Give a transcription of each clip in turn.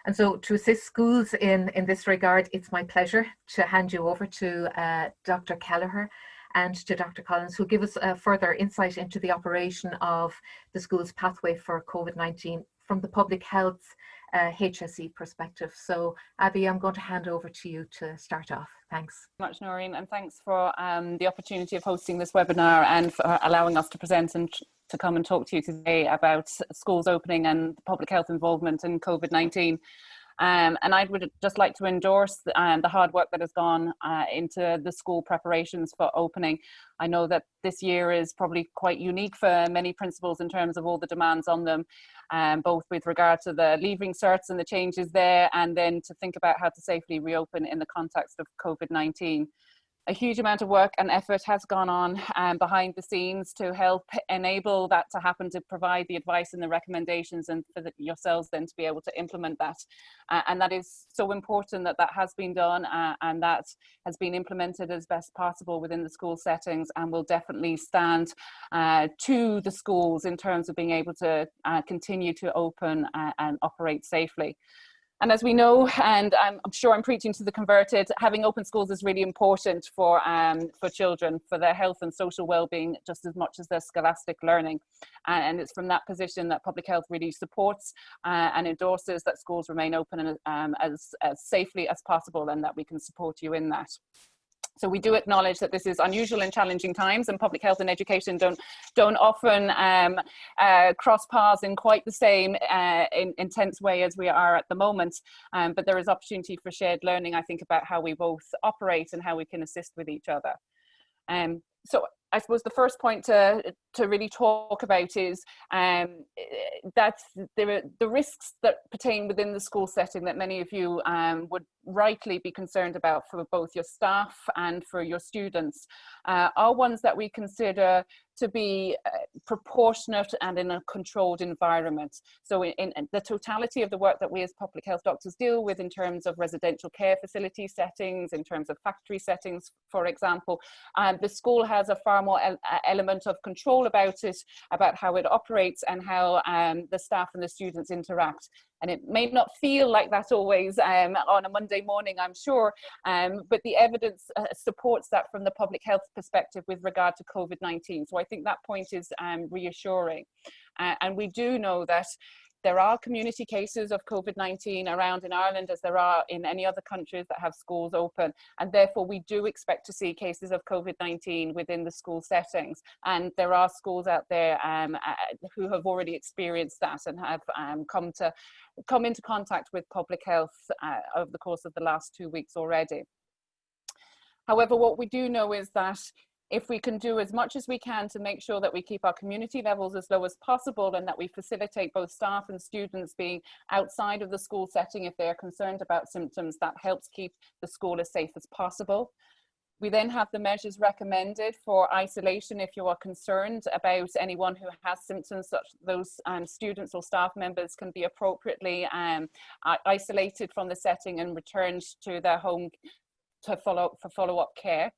And so to assist schools in this regard, it's my pleasure to hand you over to Dr. Kelleher and to Dr. Collins, who'll give us further insight into the operation of the school's pathway for COVID-19 from the public health HSE perspective. So Abby, I'm going to hand over to you to start off. Thanks. Much, Noreen, and thanks for the opportunity of hosting this webinar and for allowing us to present and to come and talk to you today about schools opening and public health involvement in COVID-19. And I would just like to endorse the hard work that has gone into the school preparations for opening. I know that this year is probably quite unique for many principals in terms of all the demands on them, both with regard to the leaving certs and the changes there, and then to think about how to safely reopen in the context of COVID-19. A huge amount of work and effort has gone on behind the scenes to help enable that to happen, to provide the advice and the recommendations, and for yourselves then to be able to implement that. And that is so important that that has been done and that has been implemented as best possible within the school settings, and will definitely stand to the schools in terms of being able to continue to open and operate safely. And as we know, and I'm sure I'm preaching to the converted, having open schools is really important for children, for their health and social well-being, just as much as their scholastic learning. And it's from that position that public health really supports and endorses that schools remain open and as safely as possible, and that we can support you in that. So we do acknowledge that this is unusual and challenging times, and public health and education don't often cross paths in quite the same intense way as we are at the moment. But there is opportunity for shared learning, I think, about how we both operate and how we can assist with each other. So I suppose the first point to really talk about is that the risks that pertain within the school setting that many of you would rightly be concerned about for both your staff and for your students are ones that we consider to be proportionate and in a controlled environment. So in the totality of the work that we as public health doctors deal with in terms of residential care facility settings, in terms of factory settings, for example, the school has a far more element of control about it, about how it operates and how the staff and the students interact. And it may not feel like that always on a Monday morning, I'm sure, but the evidence supports that from the public health perspective with regard to COVID-19. So I think that point is reassuring. And we do know that there are community cases of COVID-19 around in Ireland, as there are in any other countries that have schools open. And therefore, we do expect to see cases of COVID-19 within the school settings. And there are schools out there who have already experienced that and have come into contact with public health over the course of the last 2 weeks already. However, what we do know is that if we can do as much as we can to make sure that we keep our community levels as low as possible, and that we facilitate both staff and students being outside of the school setting if they're concerned about symptoms, that helps keep the school as safe as possible. We then have the measures recommended for isolation if you are concerned about anyone who has symptoms, such those students or staff members can be appropriately isolated from the setting and returned to their home to follow-up care.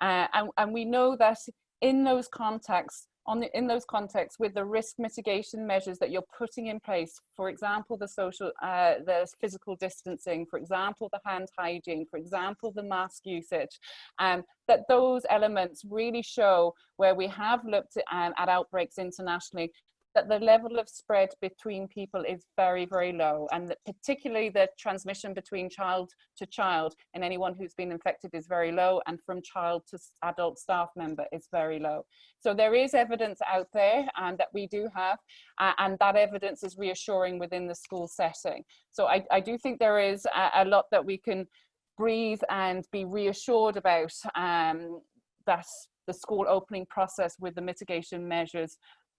And we know that in those contexts, with the risk mitigation measures that you're putting in place, for example, the physical distancing, for example, the hand hygiene, for example, the mask usage, that those elements really show, where we have looked at outbreaks internationally, that the level of spread between people is very, very low, and that particularly the transmission between child to child and anyone who's been infected is very low, and from child to adult staff member is very low. So there is evidence out there that we do have, and that evidence is reassuring within the school setting. So I do think there is a lot that we can breathe and be reassured about, that the school opening process with the mitigation measures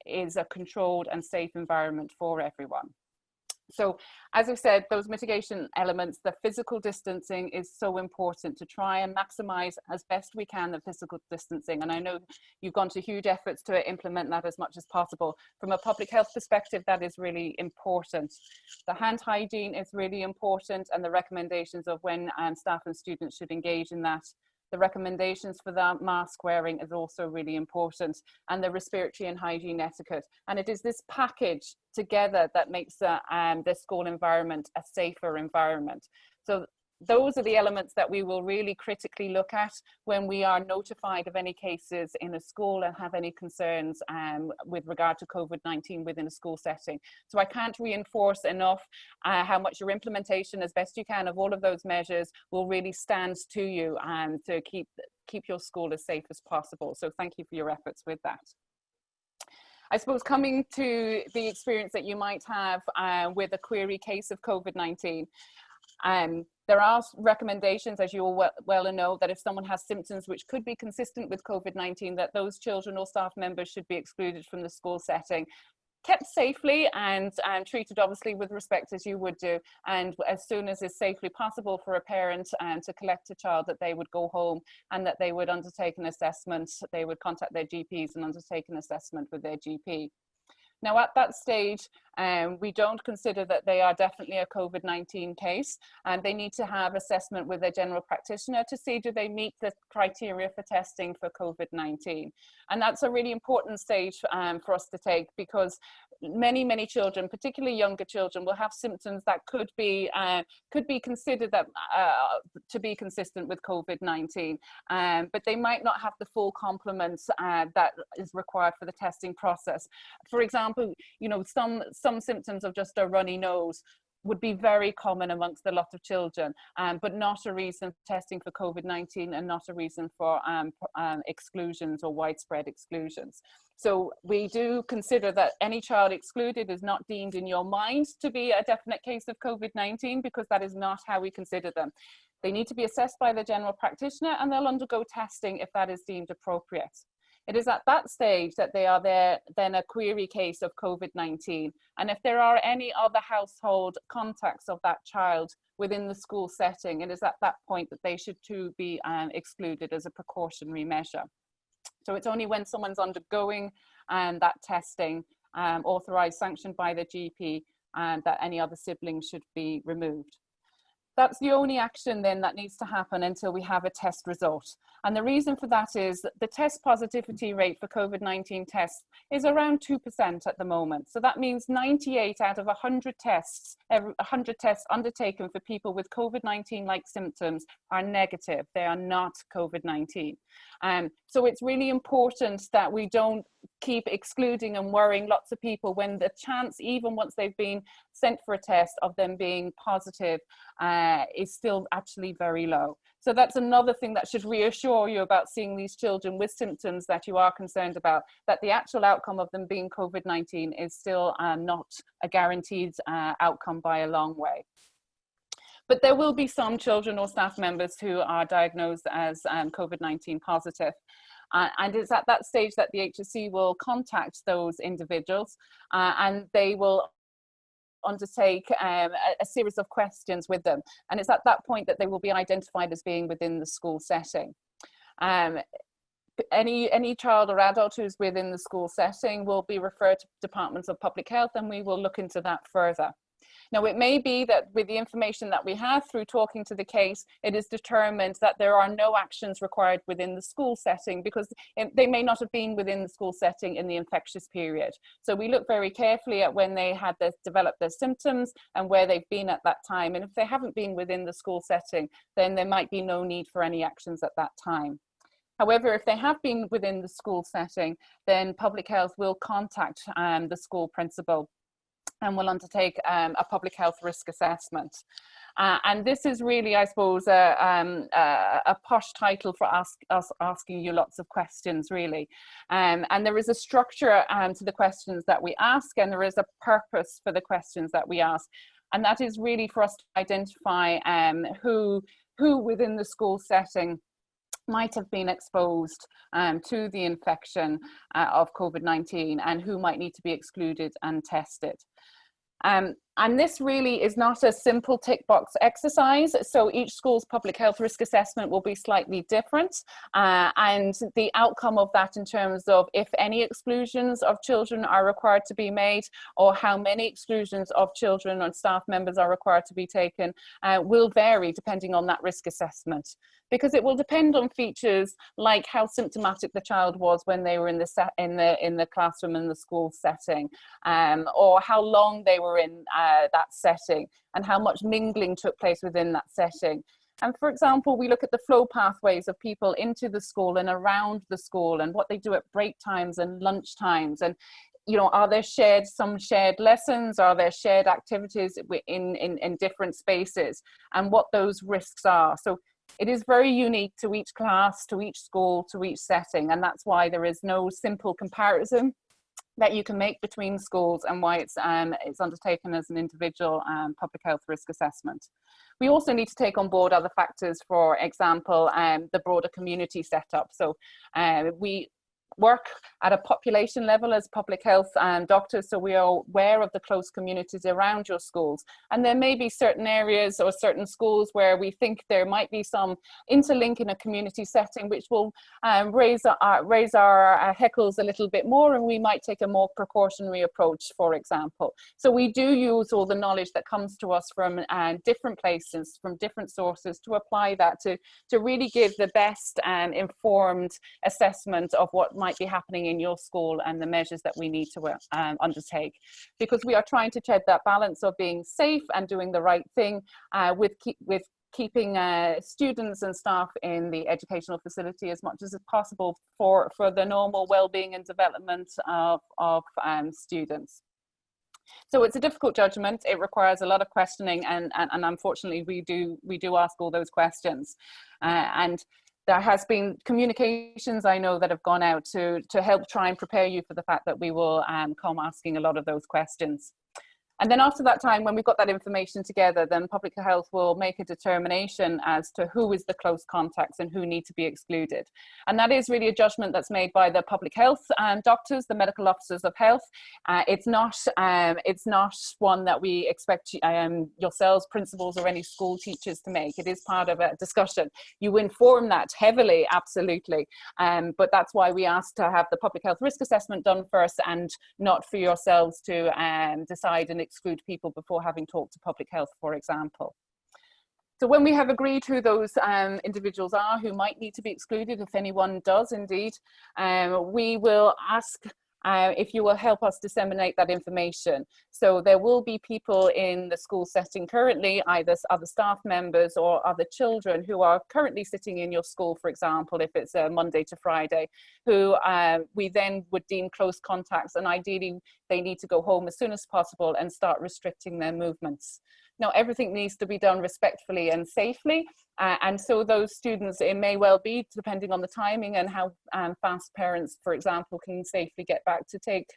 is a controlled and safe environment for everyone. So as I said, those mitigation elements, the physical distancing is so important to try and maximize as best we can the physical distancing. And I know you've gone to huge efforts to implement that as much as possible. From a public health perspective, that is really important. The hand hygiene is really important, and the recommendations of when staff and students should engage in that. The recommendations for that mask wearing is also really important, and the respiratory and hygiene etiquette. And it is this package together that makes the school environment a safer environment. So those are the elements that we will really critically look at when we are notified of any cases in a school and have any concerns with regard to COVID-19 within a school setting. So I can't reinforce enough how much your implementation as best you can of all of those measures will really stand to you to keep your school as safe as possible. So thank you for your efforts with that. I suppose coming to the experience that you might have with a query case of COVID-19, there are recommendations, as you all well know, that if someone has symptoms which could be consistent with COVID-19, that those children or staff members should be excluded from the school setting, kept safely and treated obviously with respect as you would do. And as soon as is safely possible for a parent to collect a child, that they would go home and that they would undertake an assessment. They would contact their GPs and undertake an assessment with their GP. Now, at that stage, we don't consider that they are definitely a COVID-19 case, and they need to have assessment with their general practitioner to see do they meet the criteria for testing for COVID-19. And that's a really important stage for us to take, because many children, particularly younger children, will have symptoms that could be considered that to be consistent with COVID-19, but they might not have the full complement that is required for the testing process. For example, you know, some symptoms of just a runny nose would be very common amongst a lot of children, but not a reason for testing for COVID-19 and not a reason for exclusions or widespread exclusions. So we do consider that any child excluded is not deemed in your mind to be a definite case of COVID-19, because that is not how we consider them. They need to be assessed by the general practitioner, and they'll undergo testing if that is deemed appropriate. It is at that stage that they are then a query case of COVID-19. And if there are any other household contacts of that child within the school setting, it is at that point that they should too be excluded as a precautionary measure. So it's only when someone's undergoing that testing, authorised, sanctioned by the GP, that any other siblings should be removed. That's the only action then that needs to happen until we have a test result. And the reason for that is that the test positivity rate for COVID-19 tests is around 2% at the moment. So that means 98 out of 100 tests, 100 tests undertaken for people with COVID-19-like symptoms are negative. They are not COVID-19. So it's really important that we don't keep excluding and worrying lots of people when the chance, even once they've been sent for a test, of them being positive is still actually very low. So that's another thing that should reassure you about seeing these children with symptoms that you are concerned about, that the actual outcome of them being COVID-19 is still not a guaranteed outcome by a long way. But there will be some children or staff members who are diagnosed as COVID-19 positive. And it's at that stage that the HSE will contact those individuals and they will undertake a series of questions with them. And it's at that point that they will be identified as being within the school setting. Any child or adult who's within the school setting will be referred to departments of public health, and we will look into that further. Now, it may be that with the information that we have through talking to the case, it is determined that there are no actions required within the school setting because they may not have been within the school setting in the infectious period. So we look very carefully at when they had developed their symptoms and where they've been at that time. And if they haven't been within the school setting, then there might be no need for any actions at that time. However, if they have been within the school setting, then public health will contact the school principal and will undertake a public health risk assessment. And this is really, I suppose, a posh title for us asking you lots of questions, really. And there is a structure to the questions that we ask, and there is a purpose for the questions that we ask. And that is really for us to identify who within the school setting might have been exposed to the infection of COVID-19 and who might need to be excluded and tested. And And this really is not a simple tick box exercise. So each school's public health risk assessment will be slightly different. And the outcome of that in terms of if any exclusions of children are required to be made, or how many exclusions of children and staff members are required to be taken, will vary depending on that risk assessment. Because it will depend on features like how symptomatic the child was when they were in the classroom in the school setting, or how long they were in that setting, and how much mingling took place within that setting. And for example, we look at the flow pathways of people into the school and around the school, and what they do at break times and lunch times. And are there some shared lessons? Are there shared activities in different spaces, and what those risks are? So it is very unique to each class, to each school, to each setting, and that's why there is no simple comparison that you can make between schools, and why it's undertaken as an individual public health risk assessment. We also need to take on board other factors, for example, the broader community setup. So we work at a population level as public health doctors, so we are aware of the close communities around your schools, and there may be certain areas or certain schools where we think there might be some interlink in a community setting, which will raise our heckles a little bit more, and we might take a more precautionary approach, for example. So we do use all the knowledge that comes to us from different places, from different sources, to apply that to really give the best informed assessment of what might be happening in your school and the measures that we need to undertake, because we are trying to tread that balance of being safe and doing the right thing with keeping students and staff in the educational facility as much as possible for the normal well-being and development of students. So it's a difficult judgment. It requires a lot of questioning, and unfortunately we do ask all those questions, and there has been communications, I know, that have gone out to help try and prepare you for the fact that we will come asking a lot of those questions. And then after that time, when we've got that information together, then public health will make a determination as to who is the close contacts and who need to be excluded. And that is really a judgment that's made by the public health doctors, the medical officers of health. It's not one that we expect yourselves, principals, or any school teachers to make. It is part of a discussion. You inform that heavily, absolutely. But that's why we ask to have the public health risk assessment done first, and not for yourselves to decide and exclude people before having talked to public health, for example. So when we have agreed who those individuals are who might need to be excluded, if anyone does indeed, we will ask if you will help us disseminate that information. So there will be people in the school setting currently, either other staff members or other children who are currently sitting in your school, for example, if it's a Monday to Friday, who we then would deem close contacts, and ideally they need to go home as soon as possible and start restricting their movements. Now, everything needs to be done respectfully and safely, and so those students, it may well be, depending on the timing and how fast parents, for example, can safely get back to take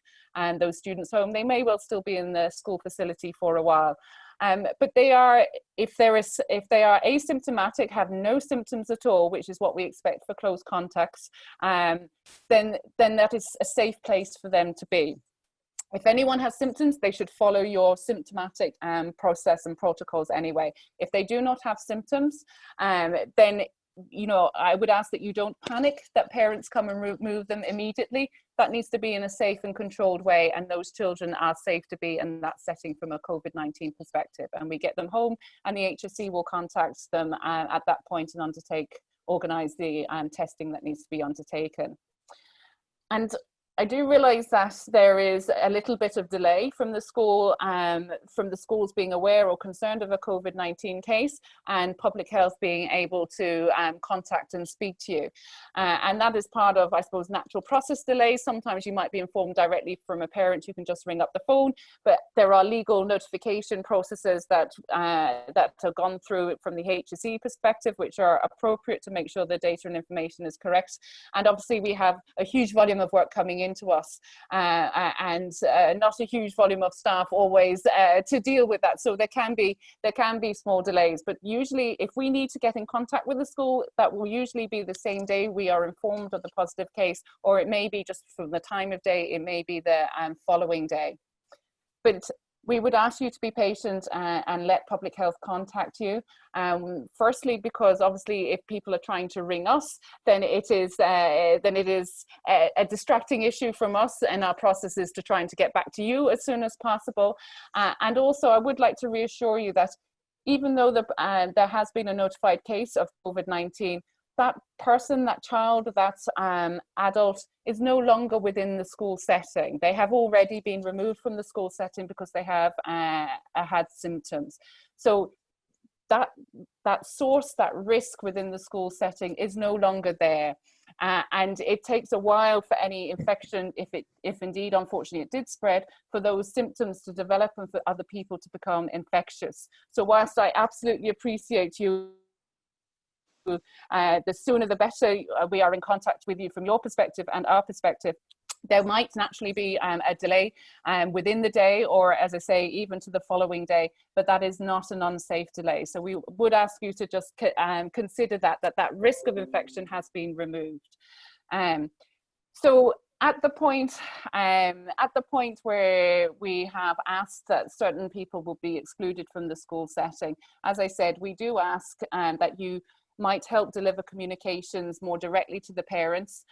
those students home, they may well still be in the school facility for a while. But they are, if they are asymptomatic, have no symptoms at all, which is what we expect for close contacts, then that is a safe place for them to be. If anyone has symptoms, they should follow your symptomatic process and protocols anyway. If they do not have symptoms, then I would ask that you don't panic that parents come and remove them immediately. That needs to be in a safe and controlled way, and those children are safe to be in that setting from a COVID-19 perspective. And we get them home, and the HSE will contact them at that point and organise the testing that needs to be undertaken. And I do realise that there is a little bit of delay from the school, from the schools being aware or concerned of a COVID-19 case, and public health being able to contact and speak to you. And that is part of, I suppose, natural process delays. Sometimes you might be informed directly from a parent, you can just ring up the phone, but there are legal notification processes that have gone through from the HSE perspective, which are appropriate to make sure the data and information is correct. And obviously we have a huge volume of work coming into us, and not a huge volume of staff always to deal with that. So there can be small delays, but usually if we need to get in contact with the school, that will usually be the same day we are informed of the positive case, or it may be just from the time of day, it may be the following day. But We would ask you to be patient and let public health contact you. Firstly, because obviously if people are trying to ring us, then it is a distracting issue from us, and our process is to trying to get back to you as soon as possible. And also I would like to reassure you that even though there has been a notified case of COVID-19, that person, that child, that adult is no longer within the school setting. They have already been removed from the school setting because they have had symptoms. So that source, that risk within the school setting is no longer there. And it takes a while for any infection, if indeed, unfortunately, it did spread, for those symptoms to develop and for other people to become infectious. So whilst I absolutely appreciate you, the sooner the better we are in contact with you from your perspective and our perspective, there might naturally be a delay within the day, or as I say, even to the following day, but that is not an unsafe delay. So we would ask you to just consider that risk of infection has been removed. So at the point where we have asked that certain people will be excluded from the school setting, as I said, we do ask that you might help deliver communications more directly to the parents,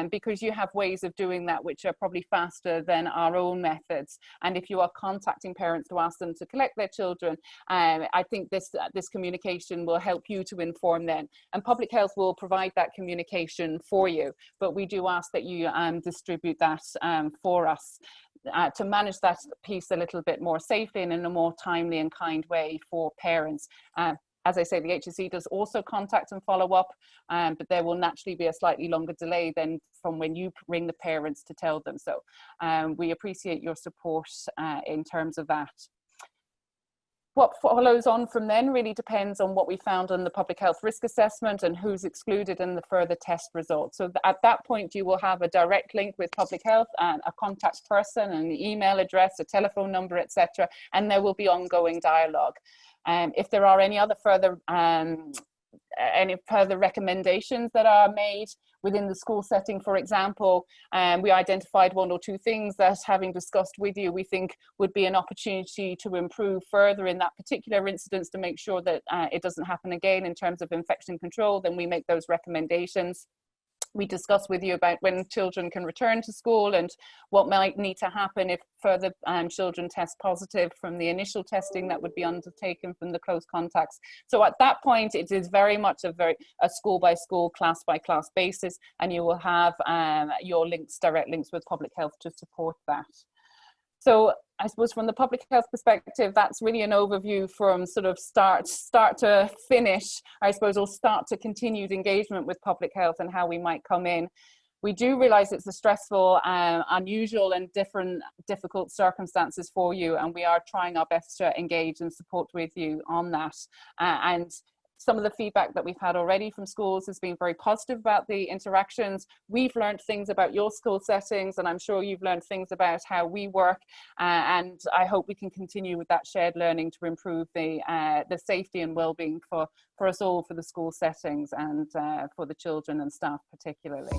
because you have ways of doing that which are probably faster than our own methods. And if you are contacting parents to ask them to collect their children, I think this communication will help you to inform them, and public health will provide that communication for you, but we do ask that you distribute that for us to manage that piece a little bit more safely and in a more timely and kind way for parents. As I say, the HSE does also contact and follow up, but there will naturally be a slightly longer delay than from when you ring the parents to tell them. So we appreciate your support in terms of that. What follows on from then really depends on what we found on the public health risk assessment and who's excluded in the further test results. So at that point, you will have a direct link with public health and a contact person, an email address, a telephone number, etc. And there will be ongoing dialogue. If there are any further recommendations that are made within the school setting, for example, we identified one or two things that, having discussed with you, we think would be an opportunity to improve further in that particular incidence to make sure that it doesn't happen again in terms of infection control, then we make those recommendations. We discuss with you about when children can return to school and what might need to happen if further children test positive from the initial testing that would be undertaken from the close contacts. So at that point, it is very much a school by school, class by class basis, and you will have your links, direct links with public health to support that. So I suppose from the public health perspective, that's really an overview from sort of start to finish, I suppose, or start to continued engagement with public health and how we might come in. We do realise it's a stressful, unusual and difficult circumstances for you, and we are trying our best to engage and support with you on that. And some of the feedback that we've had already from schools has been very positive about the interactions. We've learned things about your school settings, and I'm sure you've learned things about how we work. And I hope we can continue with that shared learning to improve the safety and well-being for us all, for the school settings and for the children and staff particularly.